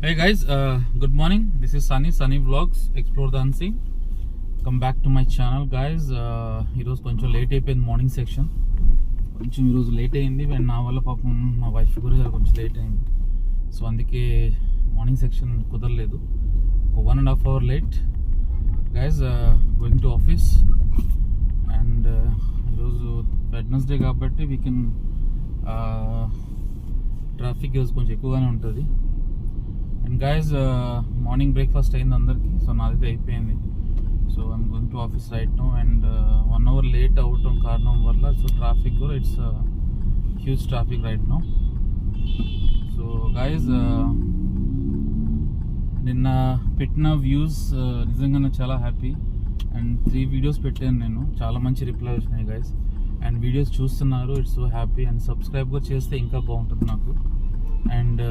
Hey guys, good morning. This is Sunny Vlogs, Explore the Unseen. Come back to my channel guys. ఈరోజు కొంచెం late అయిపోయింది morning section. కొంచెం ఈరోజు late అయింది. నా వల్ల పాపం మా వైఫ్ కూడా కొంచెం లేట్ అయింది. సో అందుకే మార్నింగ్ సెక్షన్ కుదరలేదు. 1.5 hour late guys. Going to office and ఈరోజు వెడ్నెస్డే కాబట్టి వీ కెన్ ట్రాఫిక్ ఈరోజు కొంచెం ఎక్కువగానే ఉంటుంది. అండ్ గైజ్ మార్నింగ్ బ్రేక్ఫాస్ట్ అయింది అందరికి. సో నాదైతే అయిపోయింది. So I'm going to office right no and 1 hour late అవటం కారణం వల్ల సో ట్రాఫిక్ కూడా it's huge traffic right no. So guys నిన్న పెట్టిన వ్యూస్ నిజంగా నాకు చాలా హ్యాపీ. అండ్ 3 వీడియోస్ పెట్టాను నేను. చాలా మంచి రిప్లై వచ్చినాయి గైజ్. అండ్ వీడియోస్ చూస్తున్నారు, it's so happy. And subscribe కూడా చేస్తే ఇంకా బాగుంటుంది నాకు. అండ్